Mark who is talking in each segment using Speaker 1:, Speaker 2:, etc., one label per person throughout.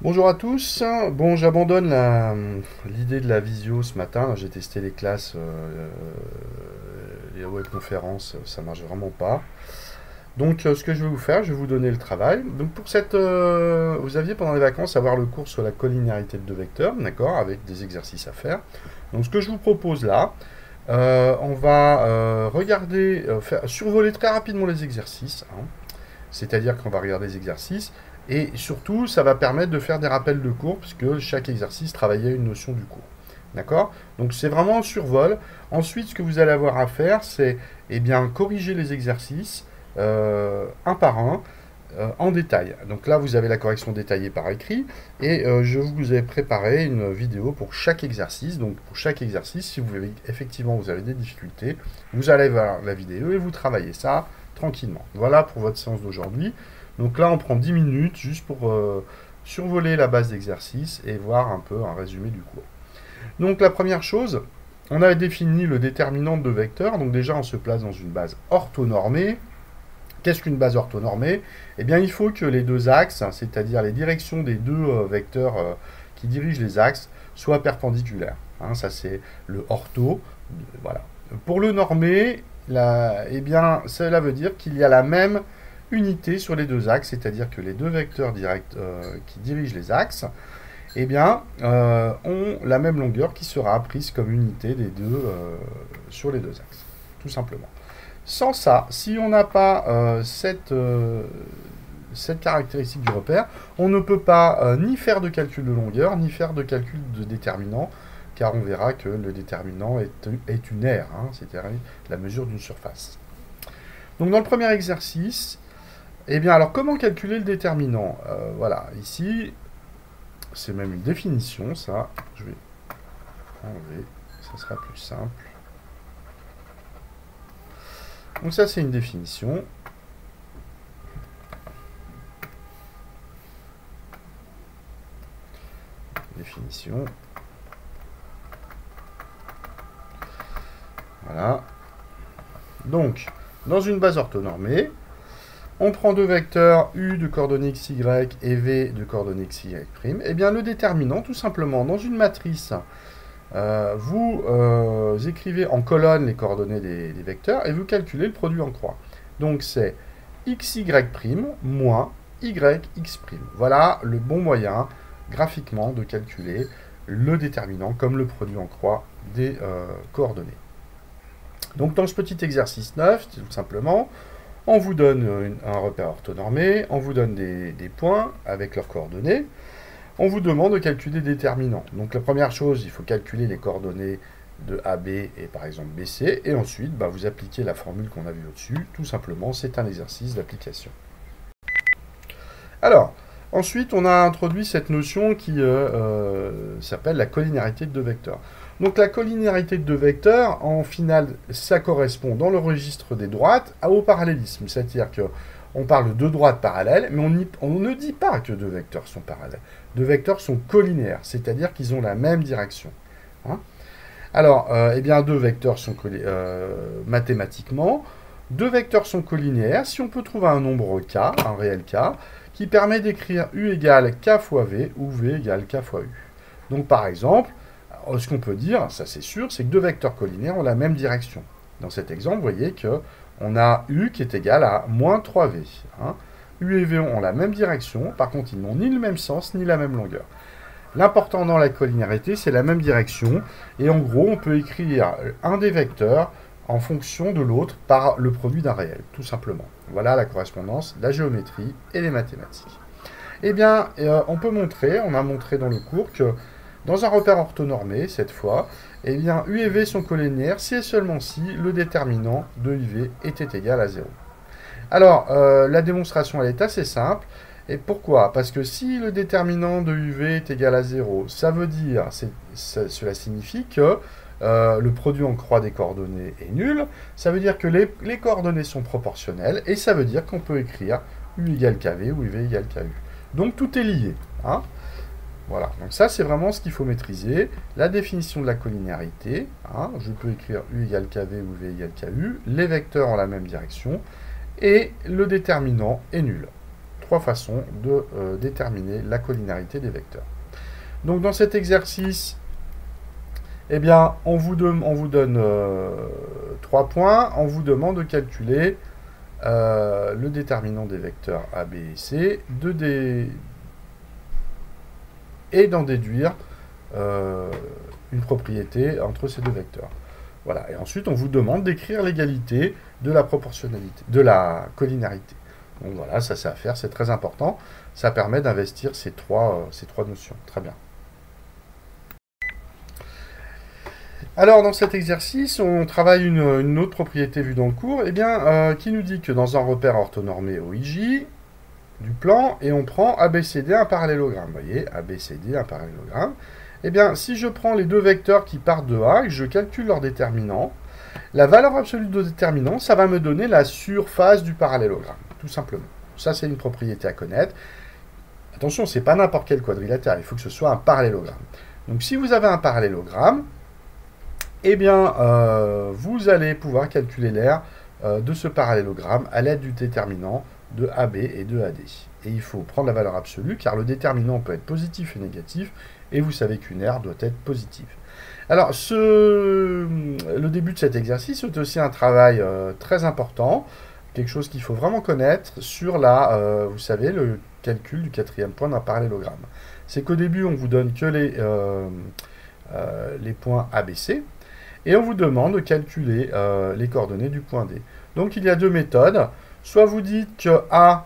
Speaker 1: Bonjour à tous. Bon, j'abandonne l'idée de la visio ce matin. J'ai testé les classes, les webconférences, ça marche vraiment pas. Donc, ce que je vais vous faire, je vais vous donner le travail. Donc, vous aviez pendant les vacances à voir le cours sur la collinéarité de deux vecteurs, d'accord, avec des exercices à faire. Donc, ce que je vous propose là, on va survoler très rapidement les exercices, hein. C'est-à-dire qu'on va regarder les exercices et surtout, ça va permettre de faire des rappels de cours puisque chaque exercice travaillait une notion du cours. D'accord? Donc c'est vraiment un survol. Ensuite, ce que vous allez avoir à faire, c'est corriger les exercices un par un en détail. Donc là, vous avez la correction détaillée par écrit et je vous ai préparé une vidéo pour chaque exercice. Donc pour chaque exercice, si vous avez des difficultés, vous allez voir la vidéo et vous travaillez ça tranquillement. Voilà pour votre séance d'aujourd'hui. Donc là, on prend 10 minutes juste pour survoler la base d'exercice et voir un peu un résumé du cours. Donc la première chose, on a défini le déterminant de vecteurs. Donc déjà, on se place dans une base orthonormée. Qu'est-ce qu'une base orthonormée? Eh bien, il faut que les deux axes, c'est-à-dire les directions des deux vecteurs qui dirigent les axes, soient perpendiculaires. Hein, ça, c'est le ortho. Voilà. Pour le normé, cela veut dire qu'il y a la même unité sur les deux axes, c'est-à-dire que les deux vecteurs qui dirigent les axes ont la même longueur qui sera prise comme unité des deux sur les deux axes, tout simplement. Sans ça, si on n'a pas cette caractéristique du repère, on ne peut pas ni faire de calcul de longueur, ni faire de calcul de déterminant, car on verra que le déterminant est une aire, hein, c'est-à-dire la mesure d'une surface. Donc dans le premier exercice, alors comment calculer le déterminant? Voilà, ici, c'est même une définition, ça. Je vais enlever, ça sera plus simple. Donc ça, c'est une définition. Définition. Voilà. Donc, dans une base orthonormée, on prend deux vecteurs U de coordonnées xy et V de coordonnées xy'. Eh bien, le déterminant, tout simplement, dans une matrice, vous écrivez en colonne les coordonnées des vecteurs et vous calculez le produit en croix. Donc, c'est xy' moins yx'. Voilà le bon moyen, graphiquement, de calculer le déterminant comme le produit en croix des coordonnées. Donc, dans ce petit exercice 9, tout simplement, on vous donne un repère orthonormé, on vous donne des points avec leurs coordonnées, on vous demande de calculer des déterminants. Donc la première chose, il faut calculer les coordonnées de AB et par exemple BC, et ensuite vous appliquez la formule qu'on a vue au-dessus, tout simplement, c'est un exercice d'application. Alors, ensuite on a introduit cette notion qui s'appelle la collinéarité de deux vecteurs. Donc la collinéarité de deux vecteurs, en finale, ça correspond dans le registre des droites au parallélisme. C'est-à-dire qu'on parle de deux droites parallèles, mais on ne dit pas que deux vecteurs sont parallèles. Deux vecteurs sont collinéaires, c'est-à-dire qu'ils ont la même direction. Hein. Alors, deux vecteurs sont mathématiquement. Deux vecteurs sont collinéaires si on peut trouver un nombre k, un réel k, qui permet d'écrire U égale k fois V ou V égale k fois U. Donc par exemple, ce qu'on peut dire, ça c'est sûr, c'est que deux vecteurs collinaires ont la même direction. Dans cet exemple, vous voyez qu'on a U qui est égal à moins 3V. Hein. U et V ont la même direction, par contre ils n'ont ni le même sens ni la même longueur. L'important dans la collinéarité, c'est la même direction, et en gros, on peut écrire un des vecteurs en fonction de l'autre par le produit d'un réel, tout simplement. Voilà la correspondance, la géométrie et les mathématiques. On a montré dans le cours que dans un repère orthonormé, cette fois, U et V sont collinéaires si et seulement si le déterminant de UV était égal à 0. Alors, la démonstration, elle est assez simple. Et pourquoi? Parce que si le déterminant de UV est égal à 0, ça veut dire, cela signifie que le produit en croix des coordonnées est nul. Ça veut dire que les coordonnées sont proportionnelles, et ça veut dire qu'on peut écrire U égale KV ou UV égale KU. Donc tout est lié. Hein. Voilà, donc ça c'est vraiment ce qu'il faut maîtriser. La définition de la collinéarité, hein, je peux écrire U égale KV ou V égale KU, les vecteurs ont la même direction, et le déterminant est nul. trois façons de déterminer la collinarité des vecteurs. Donc dans cet exercice, eh bien, on vous donne 3 points, on vous demande de calculer le déterminant des vecteurs A, B et C, et d'en déduire une propriété entre ces deux vecteurs. Voilà. Et ensuite, on vous demande d'écrire l'égalité de la proportionnalité, de la collinarité. Donc voilà, ça c'est à faire, c'est très important. Ça permet d'investir ces trois notions. Très bien. Alors, dans cet exercice, on travaille une autre propriété vue dans le cours, eh bien, qui nous dit que dans un repère orthonormé OIJ du plan, et on prend ABCD un parallélogramme. Vous voyez, ABCD un parallélogramme. Eh bien, si je prends les deux vecteurs qui partent de A et que je calcule leur déterminant, la valeur absolue de déterminant, ça va me donner la surface du parallélogramme, tout simplement. Ça, c'est une propriété à connaître. Attention, c'est pas n'importe quel quadrilatère, il faut que ce soit un parallélogramme. Donc, si vous avez un parallélogramme, eh bien, vous allez pouvoir calculer l'aire de ce parallélogramme à l'aide du déterminant de AB et de AD. Et il faut prendre la valeur absolue, car le déterminant peut être positif et négatif, et vous savez qu'une aire doit être positive. Alors, le début de cet exercice est aussi un travail très important, quelque chose qu'il faut vraiment connaître sur vous savez, le calcul du quatrième point d'un parallélogramme. C'est qu'au début, on vous donne que les points ABC, et on vous demande de calculer les coordonnées du point D. Donc, il y a deux méthodes. Soit vous dites que A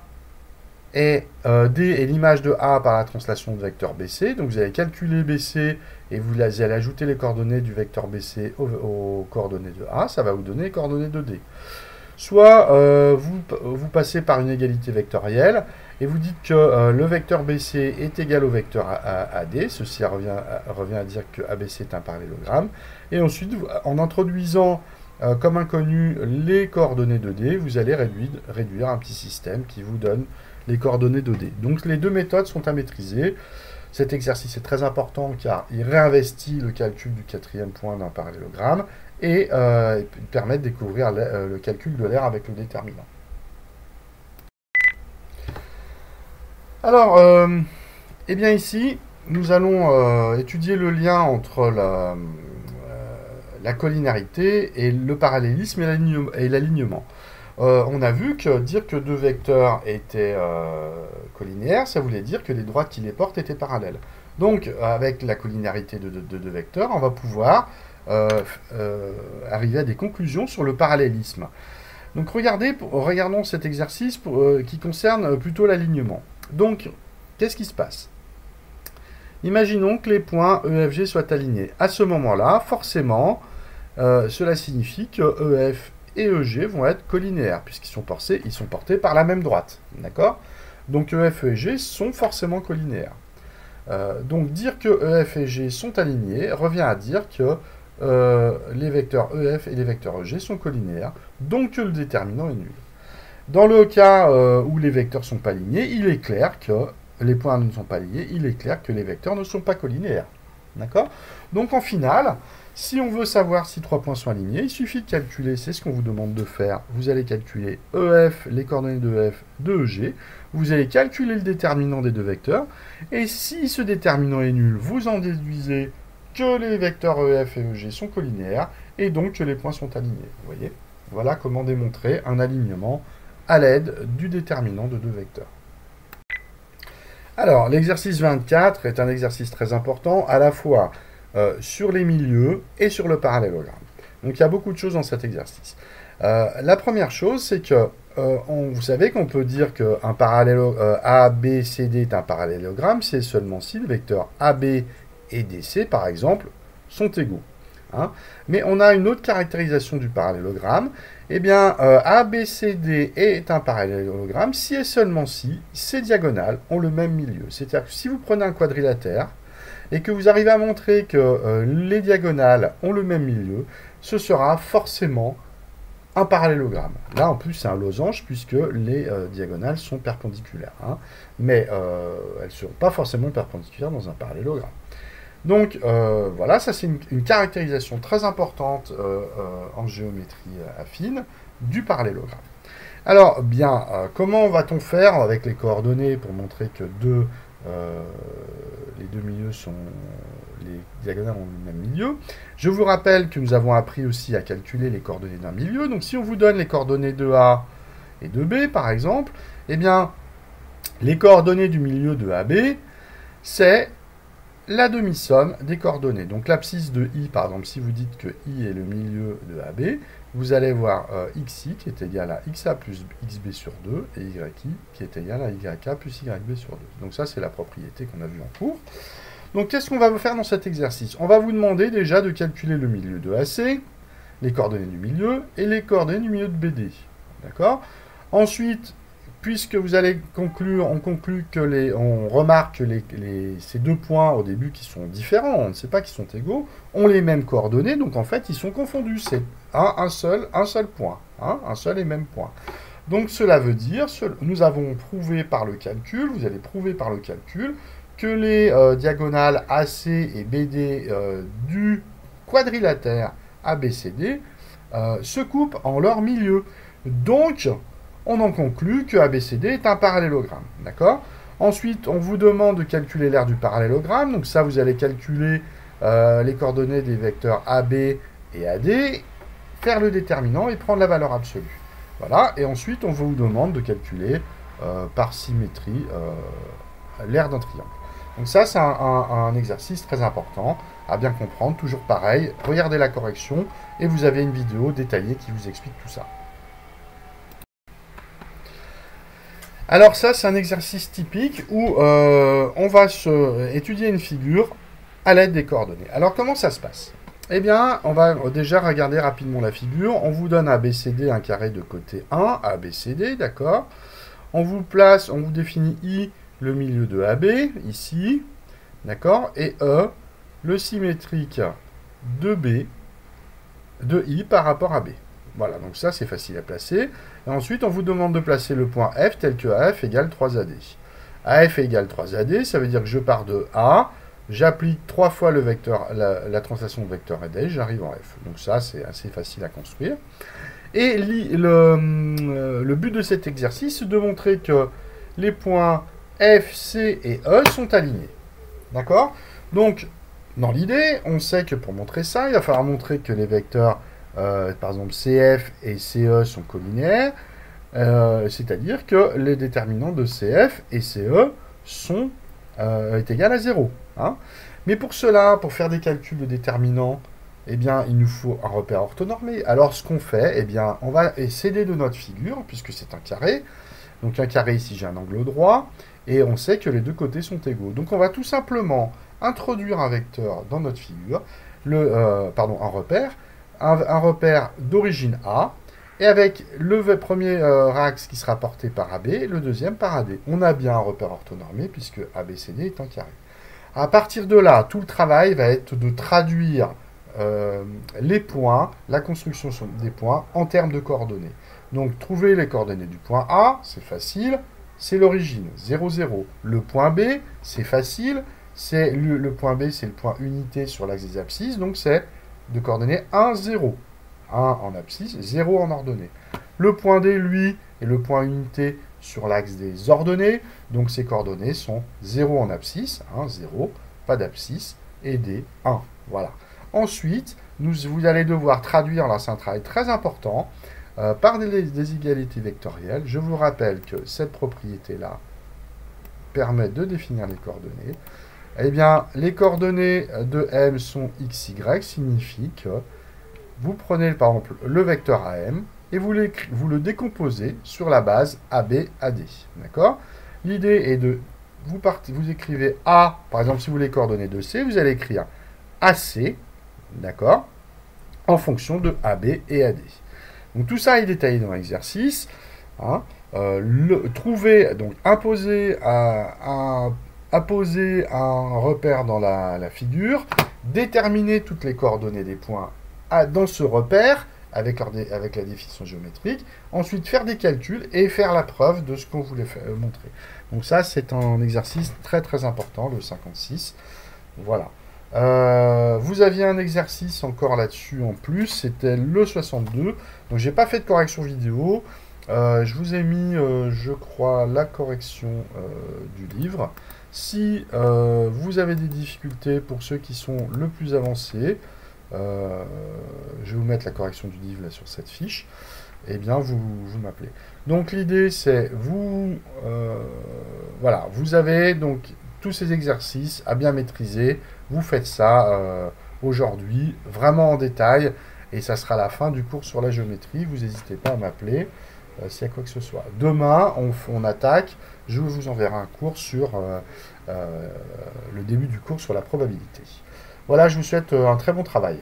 Speaker 1: et D est l'image de A par la translation de vecteur BC. Donc vous allez calculer BC et vous allez ajouter les coordonnées du vecteur BC aux coordonnées de A. Ça va vous donner les coordonnées de D. Soit vous passez par une égalité vectorielle et vous dites que le vecteur BC est égal au vecteur AD. Ceci revient à dire que ABC est un parallélogramme. Et ensuite, en introduisant comme inconnu les coordonnées de D, vous allez réduire un petit système qui vous donne les coordonnées de D. Donc les deux méthodes sont à maîtriser. Cet exercice est très important car il réinvestit le calcul du quatrième point d'un parallélogramme et il permet de découvrir le calcul de l'aire avec le déterminant. Alors, eh bien ici, nous allons étudier le lien entre la collinarité et le parallélisme et l'alignement. On a vu que dire que deux vecteurs étaient collinéaires, ça voulait dire que les droites qui les portent étaient parallèles. Donc, avec la collinarité de deux vecteurs, on va pouvoir arriver à des conclusions sur le parallélisme. Donc, regardons cet exercice qui concerne plutôt l'alignement. Donc, qu'est-ce qui se passe? Imaginons que les points EFG soient alignés. À ce moment-là, forcément, cela signifie que EF et EG vont être collinéaires, puisqu'ils sont portés par la même droite. D'accord? Donc EF et G sont forcément collinéaires. Donc dire que EF et G sont alignés revient à dire que les vecteurs EF et les vecteurs EG sont collinéaires, donc que le déterminant est nul. Dans le cas où les vecteurs ne sont pas alignés, il est clair que les points ne sont pas liés, il est clair que les vecteurs ne sont pas collinéaires. D'accord? Donc en finale, si on veut savoir si trois points sont alignés, il suffit de calculer, c'est ce qu'on vous demande de faire. Vous allez calculer EF, les coordonnées de EF, de EG. Vous allez calculer le déterminant des deux vecteurs. Et si ce déterminant est nul, vous en déduisez que les vecteurs EF et EG sont collinéaires et donc que les points sont alignés. Vous voyez? Voilà comment démontrer un alignement à l'aide du déterminant de deux vecteurs. Alors, l'exercice 24 est un exercice très important, à la fois sur les milieux et sur le parallélogramme. Donc, il y a beaucoup de choses dans cet exercice. La première chose, c'est que vous savez qu'on peut dire qu'un parallélogramme ABCD est un parallélogramme, c'est seulement si le vecteur AB et DC, par exemple, sont égaux. Hein. Mais on a une autre caractérisation du parallélogramme. Eh bien, ABCD est un parallélogramme si et seulement si ces diagonales ont le même milieu. C'est-à-dire que si vous prenez un quadrilatère et que vous arrivez à montrer que les diagonales ont le même milieu, ce sera forcément un parallélogramme. Là, en plus, c'est un losange puisque les diagonales sont perpendiculaires. Hein. Mais elles ne seront pas forcément perpendiculaires dans un parallélogramme. Donc, voilà, ça c'est une caractérisation très importante en géométrie affine du parallélogramme. Alors, bien, comment va-t-on faire avec les coordonnées pour montrer que les deux milieux sont... les diagonales ont le même milieu? Je vous rappelle que nous avons appris aussi à calculer les coordonnées d'un milieu. Donc, si on vous donne les coordonnées de A et de B, par exemple, eh bien, les coordonnées du milieu de AB, c'est la demi-somme des coordonnées. Donc l'abscisse de I, par exemple, si vous dites que I est le milieu de AB, vous allez voir XI qui est égal à XA plus XB sur 2 et YI qui est égal à YK plus YB sur 2. Donc ça, c'est la propriété qu'on a vue en cours. Donc qu'est-ce qu'on va vous faire dans cet exercice? On va vous demander déjà de calculer le milieu de AC, les coordonnées du milieu et les coordonnées du milieu de BD. D'accord? Ensuite, puisque vous allez conclure, on conclut que on remarque que ces deux points au début qui sont différents, on ne sait pas qu'ils sont égaux, ont les mêmes coordonnées, donc en fait ils sont confondus. C'est un seul point, hein, un seul et même point. Donc cela veut dire, nous avons prouvé par le calcul, vous allez prouver par le calcul, que les diagonales AC et BD du quadrilatère ABCD se coupent en leur milieu. Donc, on en conclut que ABCD est un parallélogramme. D'accord? Ensuite, on vous demande de calculer l'aire du parallélogramme. Donc ça, vous allez calculer les coordonnées des vecteurs AB et AD, faire le déterminant et prendre la valeur absolue. Voilà. Et ensuite, on vous demande de calculer par symétrie l'aire d'un triangle. Donc ça, c'est un exercice très important à bien comprendre. Toujours pareil, regardez la correction et vous avez une vidéo détaillée qui vous explique tout ça. Alors ça, c'est un exercice typique où on va étudier une figure à l'aide des coordonnées. Alors comment ça se passe? Eh bien, on va déjà regarder rapidement la figure. On vous donne ABCD, un carré de côté 1, ABCD, d'accord? On vous définit I, le milieu de AB, ici, d'accord? Et E, le symétrique de B, de I par rapport à B. Voilà, donc ça, c'est facile à placer. Et ensuite, on vous demande de placer le point F tel que AF égale 3AD. AF égale 3AD, ça veut dire que je pars de A, j'applique 3 fois le vecteur, la translation de vecteur AD, j'arrive en F. Donc ça, c'est assez facile à construire. Et le but de cet exercice, c'est de montrer que les points F, C et E sont alignés. D'accord? Donc, dans l'idée, on sait que pour montrer ça, il va falloir montrer que les vecteurs par exemple, CF et CE sont collinéaires, c'est-à-dire que les déterminants de CF et CE est égal à 0. Hein. Mais pour cela, pour faire des calculs de déterminants, eh bien, il nous faut un repère orthonormé. Alors, ce qu'on fait, eh bien, on va s'aider de notre figure, puisque c'est un carré. Donc, un carré, ici, j'ai un angle droit, et on sait que les deux côtés sont égaux. Donc, on va tout simplement introduire un vecteur dans notre figure, un repère, un repère d'origine A, et avec le premier axe qui sera porté par AB, le deuxième par AD. On a bien un repère orthonormé, puisque ABCD est un carré. À partir de là, tout le travail va être de traduire les points, la construction des points, en termes de coordonnées. Donc, trouver les coordonnées du point A, c'est facile, c'est l'origine, 0, 0. Le point B, c'est facile, le point B, c'est le point unité sur l'axe des abscisses, donc c'est de coordonnées 1, 0. 1 en abscisse, 0 en ordonnée. Le point D, lui, est le point unité sur l'axe des ordonnées, donc ces coordonnées sont 0 en abscisse, 1, 0, pas d'abscisse, et D, 1. Voilà. Ensuite, vous allez devoir traduire, là c'est un travail très important, par des égalités vectorielles. Je vous rappelle que cette propriété-là permet de définir les coordonnées. Eh bien, les coordonnées de M sont x, y, signifie que vous prenez par exemple le vecteur AM et vous le décomposez sur la base AB, AD. D'accord? L'idée est de, vous écrivez A, par exemple, si vous voulez les coordonnées de C, vous allez écrire AC, d'accord, en fonction de AB et AD. Donc tout ça est détaillé dans l'exercice. Hein. Imposer un repère dans la figure, déterminer toutes les coordonnées des points dans ce repère, avec la définition géométrique, ensuite faire des calculs et faire la preuve de ce qu'on voulait montrer. Donc ça, c'est un exercice très très important, le 56. Voilà. Vous aviez un exercice encore là-dessus en plus, c'était le 62. Donc j'ai pas fait de correction vidéo. Je vous ai mis, je crois, la correction du livre. Si vous avez des difficultés pour ceux qui sont le plus avancés, je vais vous mettre la correction du livre là, sur cette fiche, eh bien vous m'appelez. Donc l'idée c'est, voilà, vous avez donc tous ces exercices à bien maîtriser, vous faites ça aujourd'hui, vraiment en détail, et ça sera la fin du cours sur la géométrie, vous n'hésitez pas à m'appeler s'il y a quoi que ce soit. Demain, on attaque, je vous enverrai un cours sur le début du cours sur la probabilité. Voilà, je vous souhaite un très bon travail.